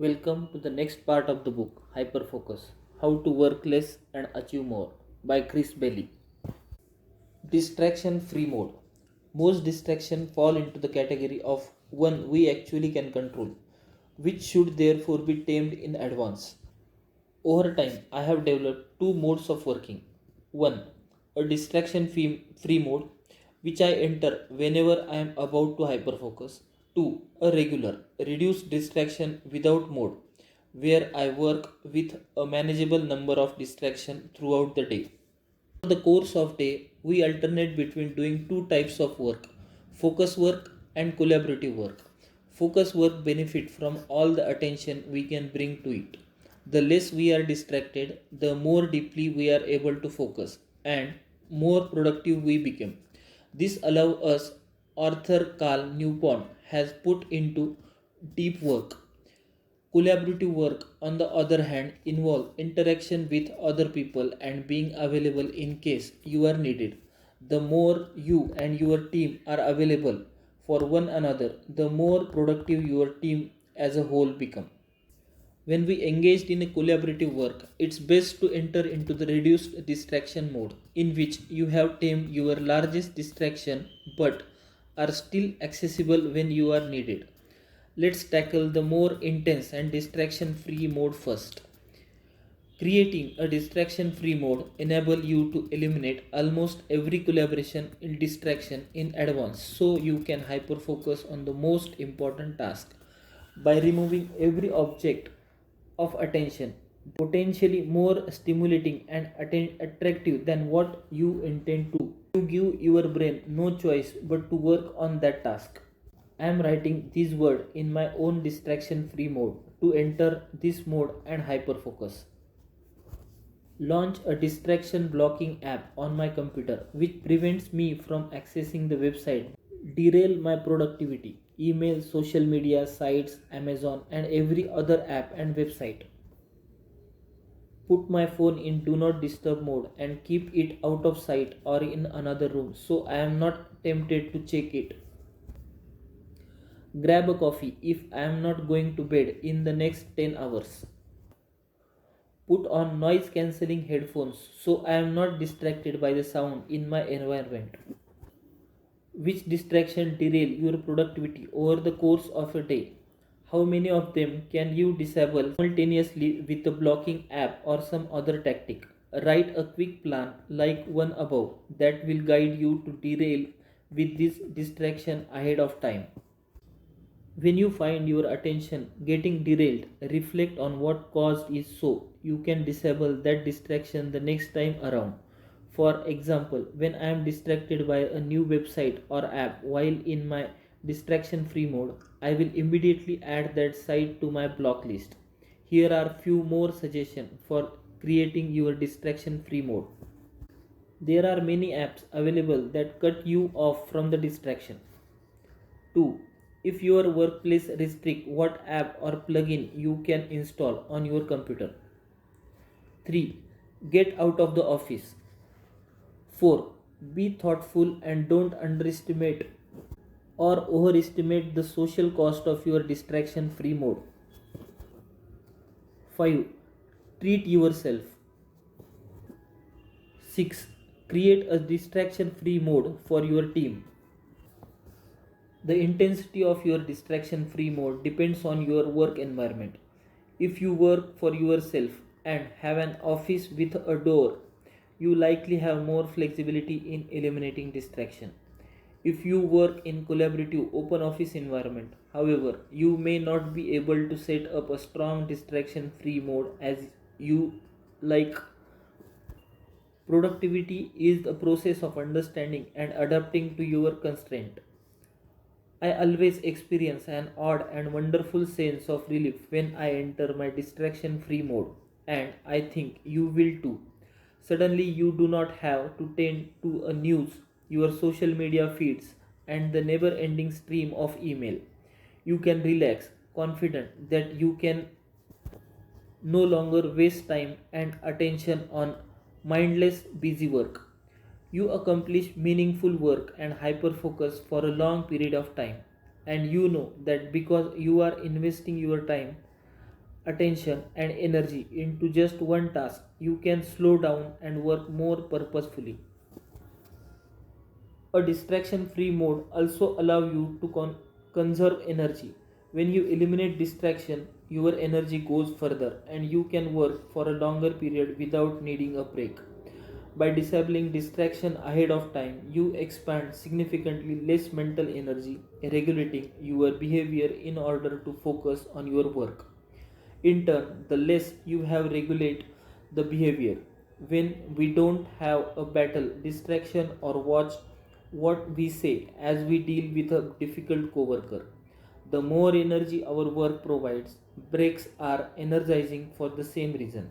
Welcome to the next part of the book, Hyperfocus: How to Work Less and Achieve More by Chris Bailey. Distraction free mode. Most distractions fall into the category of one we actually can control, which should therefore be tamed in advance. Over time, I have developed two modes of working. One, a distraction free mode, which I enter whenever I am about to hyperfocus. Two, a regular, reduced distraction without mode, where I work with a manageable number of distractions throughout the day. For the course of day, we alternate between doing two types of work: focus work and collaborative work. Focus work benefit from all the attention we can bring to it. The less we are distracted, the more deeply we are able to focus and more productive we become. This allows us, Arthur Carl Newpont has put into deep work. Collaborative work, on the other hand, involves interaction with other people and being available in case you are needed. The more you and your team are available for one another, the more productive your team as a whole become. When we engaged in a collaborative work, it's best to enter into the reduced distraction mode, in which you have tamed your largest distraction but are still accessible when you are needed. Let's tackle the more intense and distraction free mode first. Creating a distraction free mode enable you to eliminate almost every collaboration in distraction in advance so you can hyper focus on the most important task. By removing every object of attention potentially more stimulating and attractive than what you intend to, you give your brain no choice but to work on that task. I am writing this word in my own distraction free mode to enter this mode and hyperfocus. Launch a distraction blocking app on my computer which prevents me from accessing the website. Derail my productivity, email, social media sites, Amazon, and every other app and website. Put my phone in do not disturb mode and keep it out of sight or in another room so I am not tempted to check it. Grab a coffee if I am not going to bed in the next 10 hours. Put on noise cancelling headphones so I am not distracted by the sound in my environment. Which distraction derail your productivity over the course of a day? How many of them can you disable simultaneously with a blocking app or some other tactic? Write a quick plan like one above that will guide you to derail with this distraction ahead of time. When you find your attention getting derailed, reflect on what caused it so you can disable that distraction the next time around. For example, when I am distracted by a new website or app while in my distraction free mode, I will immediately add that site to my block list. Here are few more suggestions for creating your distraction free mode. There are many apps available that cut you off from the distraction. 2. If your workplace restrict what app or plugin you can install on your computer. 3. Get out of the office. 4. Be thoughtful and don't underestimate or overestimate the social cost of your distraction free mode. 5. Treat yourself. 6. Create a distraction free mode for your team. The intensity of your distraction free mode depends on your work environment. If you work for yourself and have an office with a door, you likely have more flexibility in eliminating distraction. If you work in collaborative open office environment, however, you may not be able to set up a strong distraction free mode as you like. Productivity is the process of understanding and adapting to your constraint. I always experience an odd and wonderful sense of relief when I enter my distraction free mode, and I think you will too. Suddenly, you do not have to tend to a news, your social media feeds, and the never ending stream of email. You can relax, confident that you can no longer waste time and attention on mindless busy work. You accomplish meaningful work and hyper focus for a long period of time, and you know that because you are investing your time attention, and energy into just one task, you can slow down and work more purposefully. A distraction-free mode also allows you to conserve energy. When you eliminate distraction, your energy goes further and you can work for a longer period without needing a break. By disabling distraction ahead of time, you expand significantly less mental energy, regulating your behavior in order to focus on your work. In turn, the less you have regulate the behavior. When we don't have a battle, distraction, or watch what we say as we deal with a difficult coworker, the more energy our work provides. Breaks are energizing for the same reason.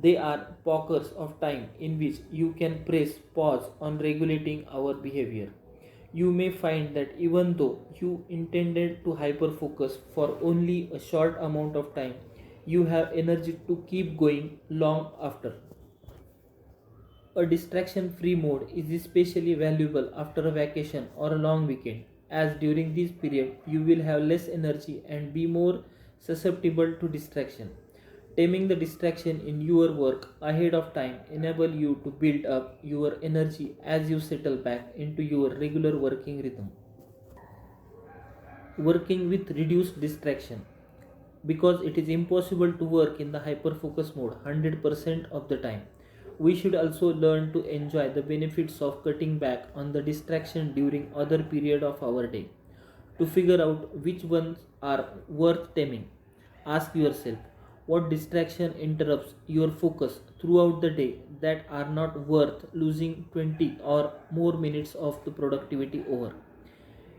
They are pockets of time in which you can press pause on regulating our behavior. You may find that even though you intended to hyperfocus for only a short amount of time, you have energy to keep going long after. A distraction free mode is especially valuable after a vacation or a long weekend, as during this period you will have less energy and be more susceptible to distraction. Taming the distraction in your work ahead of time enable you to build up your energy as you settle back into your regular working rhythm. Working with reduced distraction, because it is impossible to work in the hyperfocus mode 100% of the time. We should also learn to enjoy the benefits of cutting back on the distraction during other period of our day. To figure out which ones are worth taming, ask yourself what distraction interrupts your focus throughout the day that are not worth losing 20 or more minutes of the productivity over.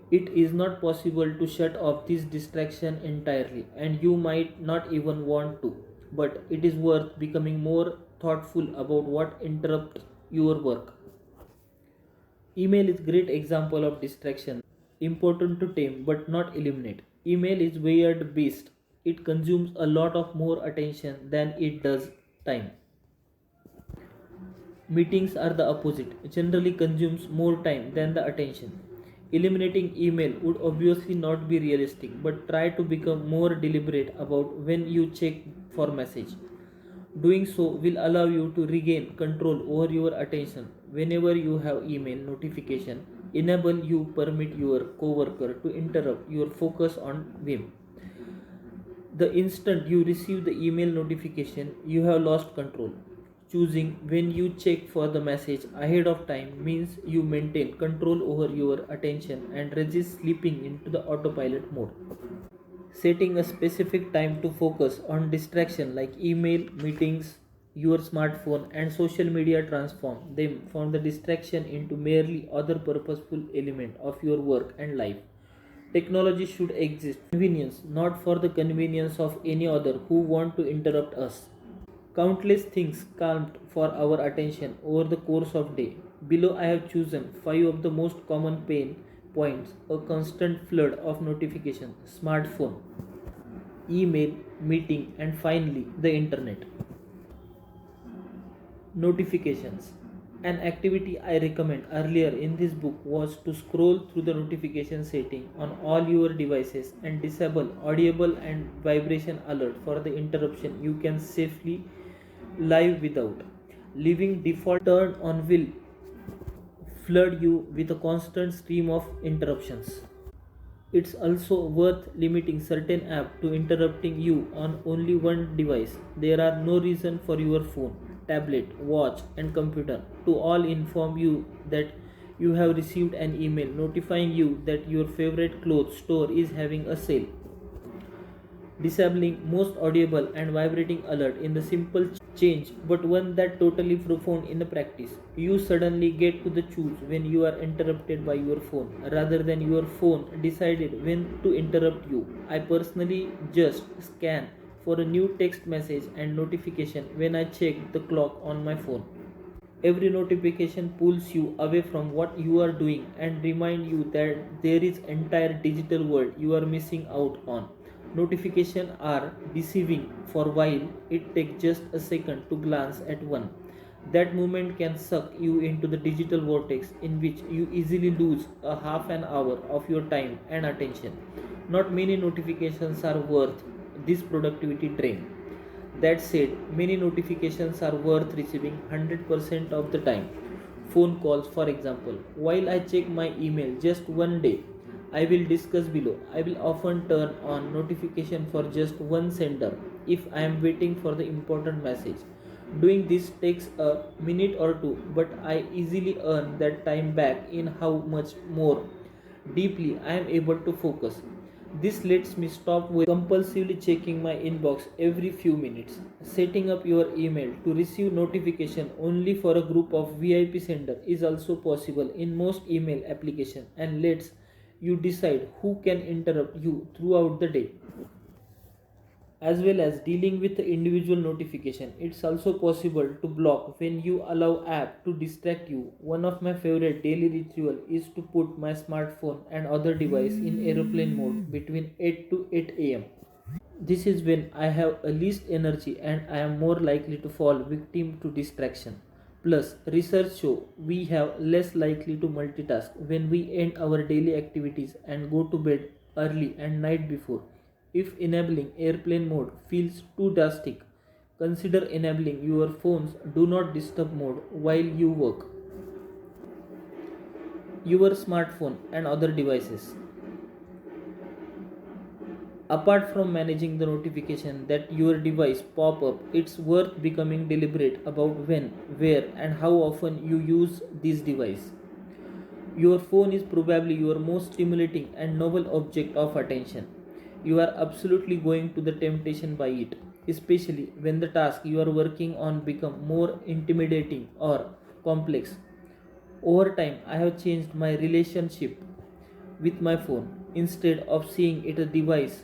It is not possible to shut off this distraction entirely, and you might not even want to, but it is worth becoming more thoughtful about what interrupts your work. Email is great example of distraction. Important to tame but not eliminate. Email is weird beast. It consumes a lot of more attention than it does time. Meetings are the opposite, generally consumes more time than the attention. Eliminating email would obviously not be realistic, but try to become more deliberate about when you check for message. Doing so will allow you to regain control over your attention whenever you have email notification. Enable you permit your coworker to interrupt your focus on them. The instant you receive the email notification, you have lost control. Choosing when you check for the message ahead of time means you maintain control over your attention and resist slipping into the autopilot mode. Setting a specific time to focus on distraction like email, meetings, your smartphone, and social media transform them from the distraction into merely other purposeful element of your work and life. Technology should exist convenience, not for the convenience of any other who want to interrupt us. Countless things calmed for our attention over the course of day. Below I have chosen 5 of the most common pain points: a constant flood of notification, smartphone, email, meeting, and finally the internet. Notifications. An activity I recommend earlier in this book was to scroll through the notification setting on all your devices and disable audible and vibration alert for the interruption you can safely live without. Leaving default turn on will flood you with a constant stream of interruptions. It's also worth limiting certain apps to interrupting you on only one device. There are no reason for your phone, tablet, watch, and computer to all inform you that you have received an email notifying you that your favorite clothes store is having a sale. Disabling most audible and vibrating alert in the simple change, but one that totally profound in the practice. You suddenly get to the choose when you are interrupted by your phone rather than your phone decided when to interrupt you. I personally just scan for a new text message and notification when I check the clock on my phone. Every notification pulls you away from what you are doing and remind you that there is entire digital world you are missing out on. Notifications are deceiving for while it takes just a second to glance at one. That moment can suck you into the digital vortex in which you easily lose a half an hour of your time and attention. Not many notifications are worth this productivity drain. That said, many notifications are worth receiving 100% of the time. Phone calls, for example. While I check my email just one day, I will discuss below. I will often turn on notification for just one sender if I am waiting for the important message. Doing this takes a minute or two, but I easily earn that time back in how much more deeply I am able to focus. This lets me stop with compulsively checking my inbox every few minutes. Setting up your email to receive notification only for a group of VIP sender is also possible in most email applications and lets you decide who can interrupt you throughout the day. As well as dealing with the individual notification, it's also possible to block when you allow app to distract you. One of my favorite daily ritual is to put my smartphone and other device in airplane mode between 8 to 8 am. This is when I have a least energy and I am more likely to fall victim to distraction. Plus, research show we have less likely to multitask when we end our daily activities and go to bed early and night before. If enabling airplane mode feels too drastic, consider enabling your phone's do not disturb mode while you work. Your smartphone and other devices. Apart from managing the notification that your device pop up, it's worth becoming deliberate about when, where and how often you use this device. Your phone is probably your most stimulating and novel object of attention. You are absolutely going to the temptation by it, especially when the task you are working on become more intimidating or complex. Over time, I have changed my relationship with my phone. Instead of seeing it a device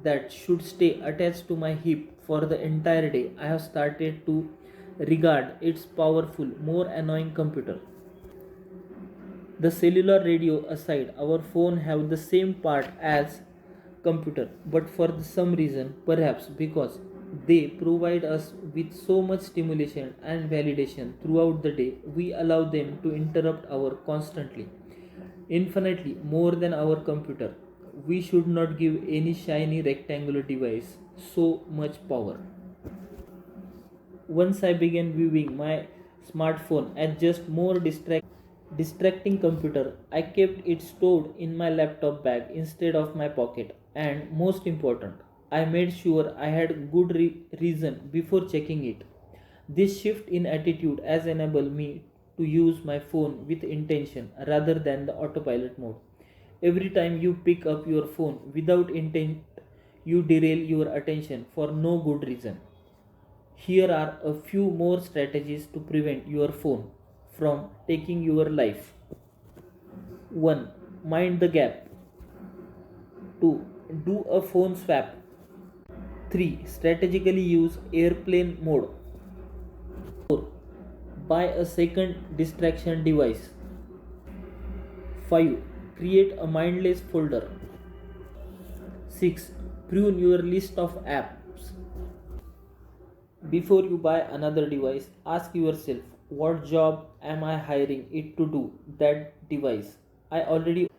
that should stay attached to my hip for the entire day, I have started to regard its powerful, more annoying computer. The cellular radio aside, our phone have the same part as computer, but for some reason, perhaps because they provide us with so much stimulation and validation throughout the day, we allow them to interrupt our constantly, infinitely more than our computer. We should not give any shiny rectangular device so much power. Once I began viewing my smartphone as just more distracting computer, I kept it stored in my laptop bag instead of my pocket. And most important, I made sure I had good reason before checking it. This shift in attitude has enabled me to use my phone with intention rather than the autopilot mode. Every time you pick up your phone without intent, you derail your attention for no good reason. Here are a few more strategies to prevent your phone from taking your life. 1. Mind the gap. 2. Do a phone swap. 3. Strategically use airplane mode. 4. Buy a second distraction device. 5. Create a mindless folder. 6. Prune your list of apps. Before you buy another device, ask yourself, what job am I hiring it to do that device I already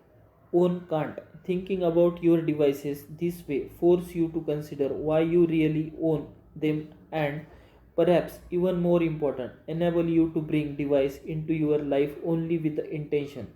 own can't. Thinking about your devices this way force you to consider why you really own them and perhaps even more important, enable you to bring device into your life only with the intention